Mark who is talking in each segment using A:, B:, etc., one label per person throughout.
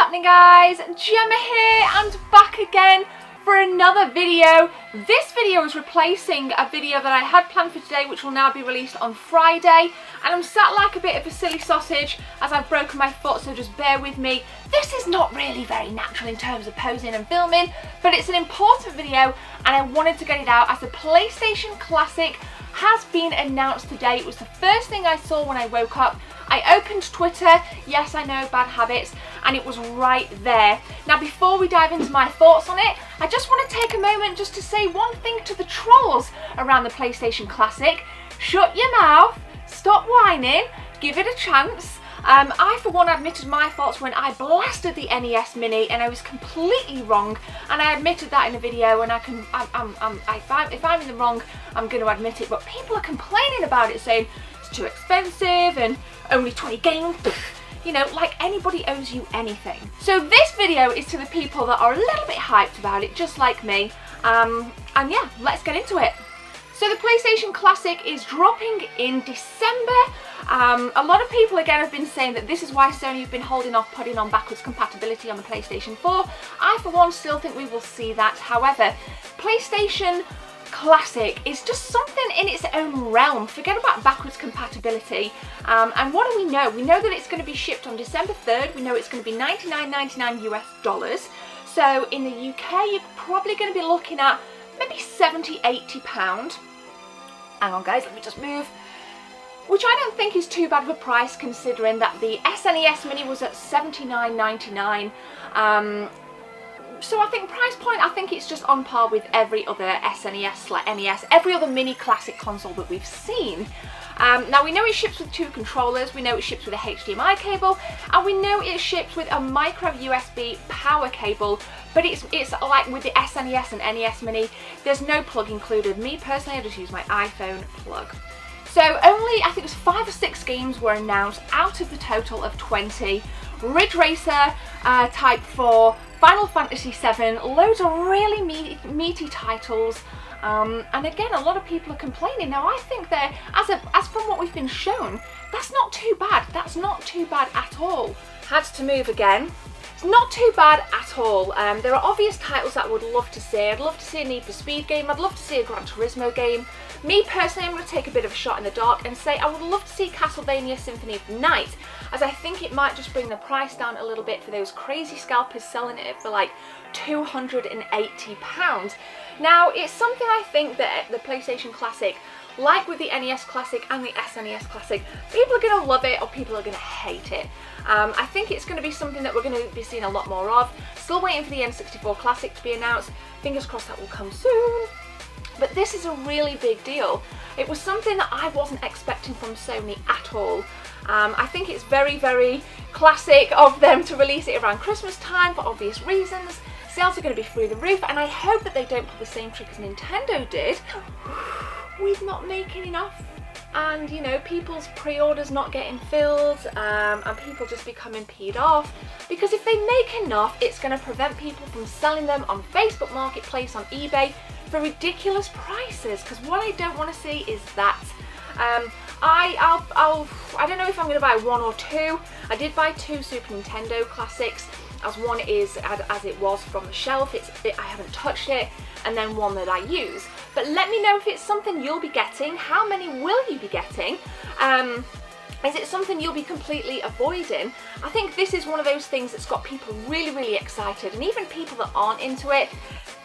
A: happening, guys? Gemma here and back again for another video. This video is replacing a video that I had planned for today, which will now be released on Friday, and I'm sat like a bit of a silly sausage as I've broken my foot, so just bear with me. This is not really very natural in terms of posing and filming, but it's an important video and I wanted to get it out as the PlayStation Classic has been announced today. It was the first thing I saw when I woke up. I opened Twitter, yes I know, bad habits, and it was right there. Now before we dive into my thoughts on it, I just want to take a moment just to say one thing to the trolls around the PlayStation Classic. Shut your mouth, stop whining, give it a chance. I for one admitted my faults when I blasted the NES Mini and I was completely wrong, and I admitted that in a video, and if I'm in the wrong, I'm going to admit it, but people are complaining about it saying it's too expensive and only 20 games, you know, like anybody owes you anything. So this video is to the people that are a little bit hyped about it, just like me, and yeah, let's get into it. So the PlayStation Classic is dropping in December. A lot of people again have been saying that this is why Sony have been holding off putting on backwards compatibility on the PlayStation 4. I for one still think we will see that. However, PlayStation Classic is just something in its own realm. Forget about backwards compatibility. And what do we know? We know that it's going to be shipped on December 3rd. We know it's going to be $99.99 US. So in the UK, you're probably going to be looking at maybe £70–80. Hang on guys, let me just move. Which I don't think is too bad of a price considering that the SNES Mini was at $79.99. So I think price point, I think it's just on par with every other SNES/NES, every other mini classic console that we've seen. Now we know it ships with 2 controllers, we know it ships with a HDMI cable, and we know it ships with a micro USB power cable, but it's like with the SNES and NES Mini, there's no plug included. Me personally, I just use my iPhone plug. So only, I think it was 5 or 6 games were announced out of the total of 20. Ridge Racer, Type 4, Final Fantasy VII, loads of really meaty titles. And again, a lot of people are complaining. Now I think that as from what we've been shown, that's not too bad. That's not too bad at all. Had to move again. It's not too bad at all. There are obvious titles that I would love to see. I'd love to see a Need for Speed game. I'd love to see a Gran Turismo game. Me personally, I'm going to take a bit of a shot in the dark and say I would love to see Castlevania Symphony of the Night, as I think it might just bring the price down a little bit for those crazy scalpers selling it for like £280. Now, it's something I think that the PlayStation Classic, like with the NES Classic and the SNES Classic, people are going to love it or people are going to hate it. I think it's going to be something that we're going to be seeing a lot more of. Still waiting for the N64 Classic to be announced. Fingers crossed that will come soon. But this is a really big deal. It was something that I wasn't expecting from Sony at all. I think it's very, very classic of them to release it around Christmas time for obvious reasons. Sales are going to be through the roof, and I hope that they don't pull the same trick as Nintendo did with not making enough, and you know, people's pre-orders not getting filled, and people just becoming peed off, because if they make enough, it's going to prevent people from selling them on Facebook Marketplace, on eBay for ridiculous prices, because what I don't want to see is that. I don't know if I'm going to buy 1 or 2. I did buy 2 Super Nintendo Classics, as one is as it was from the shelf, I haven't touched it, and then one that I use. But let me know if it's something you'll be getting. How many will you be getting? Is it something you'll be completely avoiding? I think this is one of those things that's got people really, really excited, and even people that aren't into it,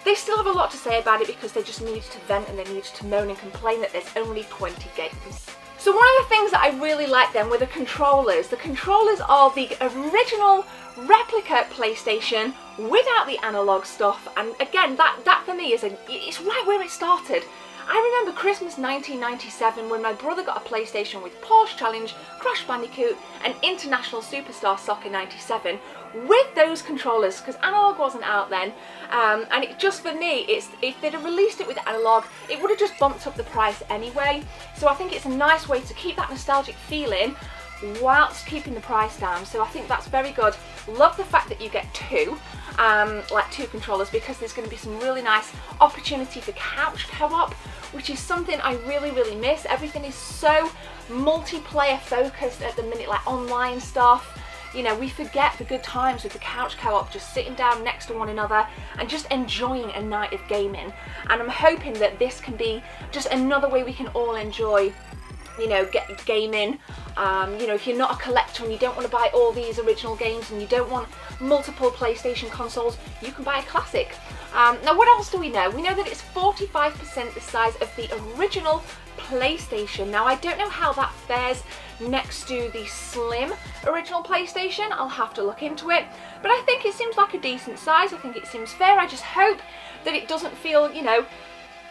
A: they still have a lot to say about it because they just need to vent and they need to moan and complain that there's only 20 games. So one of the things that I really like then were the controllers. The controllers are the original replica PlayStation without the analog stuff, and again, that for me it's right where it started. I remember Christmas 1997 when my brother got a PlayStation with Porsche Challenge, Crash Bandicoot and International Superstar Soccer 97 with those controllers, because analog wasn't out then, and it just, for me, if they'd have released it with analog, it would have just bumped up the price anyway. So I think it's a nice way to keep that nostalgic feeling whilst keeping the price down. So I think that's very good. Love the fact that you get 2, like 2 controllers, because there's going to be some really nice opportunity for couch co-op, which is something I really, really miss. Everything is so multiplayer focused at the minute, like online stuff. You know, we forget the good times with the couch co-op, just sitting down next to one another and just enjoying a night of gaming. And I'm hoping that this can be just another way we can all enjoy, you know, gaming. You know, if you're not a collector and you don't want to buy all these original games and you don't want multiple PlayStation consoles, you can buy a classic. Now, what else do we know? We know that it's 45% the size of the original PlayStation. Now, I don't know how that fares next to the slim original PlayStation. I'll have to look into it, but I think it seems like a decent size. I think it seems fair. I just hope that it doesn't feel, you know,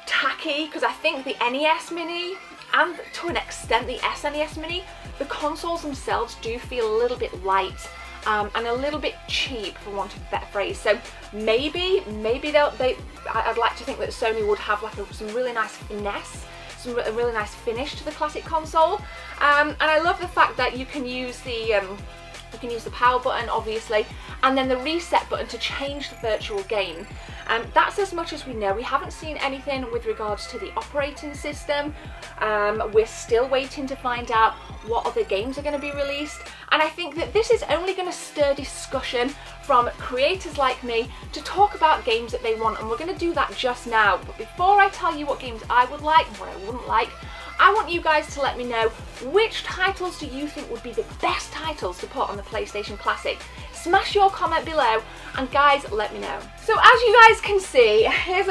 A: tacky, because I think the NES Mini and to an extent the SNES Mini, the consoles themselves do feel a little bit light and a little bit cheap, for want of a better phrase. So maybe I'd like to think that Sony would have like some really nice finesse, a really nice finish to the classic console. And I love the fact that you can use the power button, obviously, and then the reset button to change the virtual game. That's as much as we know. We haven't seen anything with regards to the operating system. We're still waiting to find out what other games are going to be released. And I think that this is only going to stir discussion from creators like me to talk about games that they want. And we're going to do that just now. But before I tell you what games I would like and what I wouldn't like, I want you guys to let me know which titles do you think would be the best titles to put on the PlayStation Classic. Smash your comment below, and guys, let me know. So as you guys can see, here's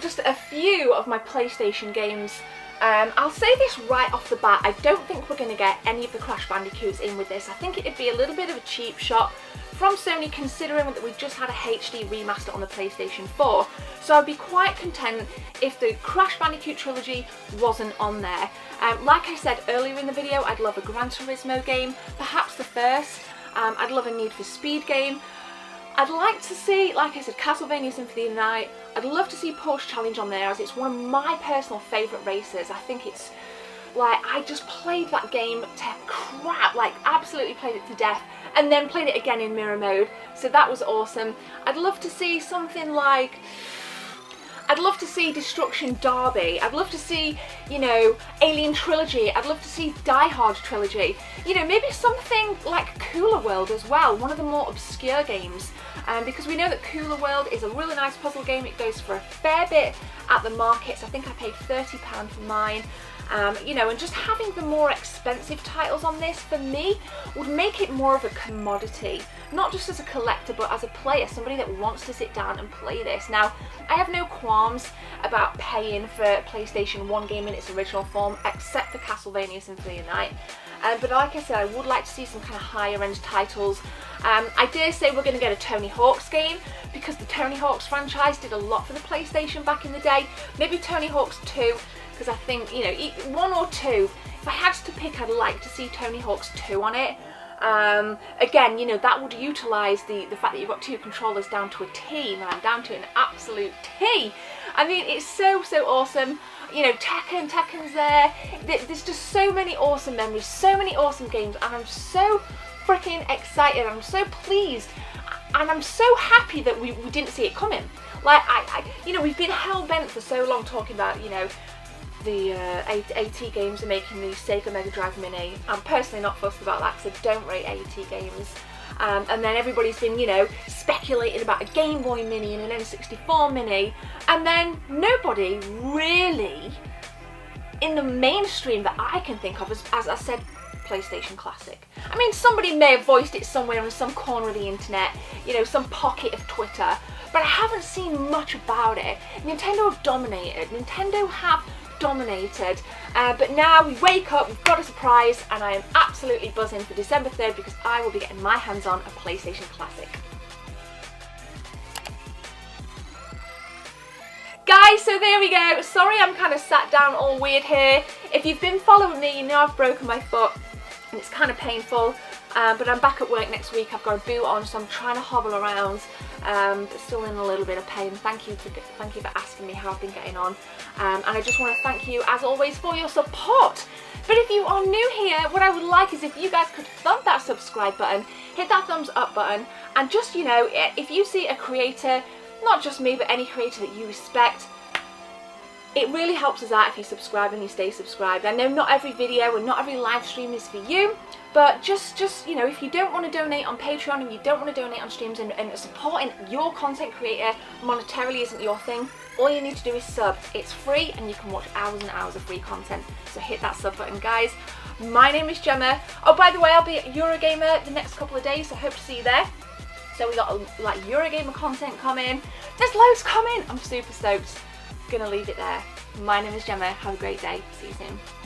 A: just a few of my PlayStation games. I'll say this right off the bat, I don't think we're going to get any of the Crash Bandicoots in with this. I think it'd be a little bit of a cheap shot from Sony, considering that we just had a HD remaster on the PlayStation 4. So I'd be quite content if the Crash Bandicoot trilogy wasn't on there. Like I said earlier in the video, I'd love a Gran Turismo game, perhaps the first. I'd love a Need for Speed game. I'd like to see, like I said, Castlevania Symphony of the Night. I'd love to see Porsche Challenge on there, as it's one of my personal favourite races. I think it's, like, I just played that game to crap, like absolutely played it to death, and then played it again in mirror mode, so that was awesome. I'd love to see something like, I'd love to see Destruction Derby. I'd love to see, you know, Alien Trilogy. I'd love to see Die Hard Trilogy. You know, maybe something like Cooler World as well, one of the more obscure games. Because we know that Cooler World is a really nice puzzle game. It goes for a fair bit at the markets. I think I paid £30 for mine. You know, and just having the more expensive titles on this, for me, would make it more of a commodity. Not just as a collector, but as a player, somebody that wants to sit down and play this. Now, I have no qualms about paying for PlayStation 1 game in its original form, except for Castlevania Symphony of the Night. But like I said, I would like to see some kind of higher end titles. I dare say we're going to get a Tony Hawk's game, because the Tony Hawk's franchise did a lot for the PlayStation back in the day. Maybe Tony Hawk's 2, because I think, you know, 1 or 2, if I had to pick, I'd like to see Tony Hawk's 2 on it. Again, you know, that would utilise the fact that you've got 2 controllers down to a T, man, down to an absolute T. I mean, it's so awesome. You know, Tekken's there. There's just so many awesome memories, so many awesome games, and I'm so freaking excited. I'm so pleased, and I'm so happy that we didn't see it coming. Like, you know, we've been hell-bent for so long talking about, you know, the AT games are making the Sega Mega Drive Mini. I'm personally not fussed about that, because I don't rate AT games. And then everybody's been, you know, speculating about a Game Boy Mini and an N64 Mini, and then nobody really in the mainstream that I can think of as I said, PlayStation Classic. I mean, somebody may have voiced it somewhere in some corner of the internet, you know, some pocket of Twitter, but I haven't seen much about it. Nintendo have dominated. Nintendo have dominated, but now we wake up, we've got a surprise, and I am absolutely buzzing for December 3rd, because I will be getting my hands on a PlayStation Classic. Guys, so there we go. Sorry I'm kind of sat down all weird here. If you've been following me, you know I've broken my foot and it's kind of painful, but I'm back at work next week. I've got a boot on, so I'm trying to hobble around, but still in a little bit of pain. Thank you for asking me how I've been getting on, and I just want to thank you as always for your support. But if you are new here, what I would like is if you guys could thump that subscribe button, hit that thumbs up button, and just, you know, if you see a creator, not just me, but any creator that you respect, It really helps us out if you subscribe and you stay subscribed. I know not every video and not every live stream is for you, but just you know, if you don't want to donate on Patreon and you don't want to donate on streams and supporting your content creator monetarily isn't your thing, all you need to do is sub. It's free and you can watch hours and hours of free content. So hit that sub button, guys. My name is Gemma. Oh, by the way, I'll be at Eurogamer the next couple of days, so hope to see you there. So we got like Eurogamer content coming. There's loads coming. I'm super stoked. Gonna leave it there. My name is Gemma. Have a great day. See you soon.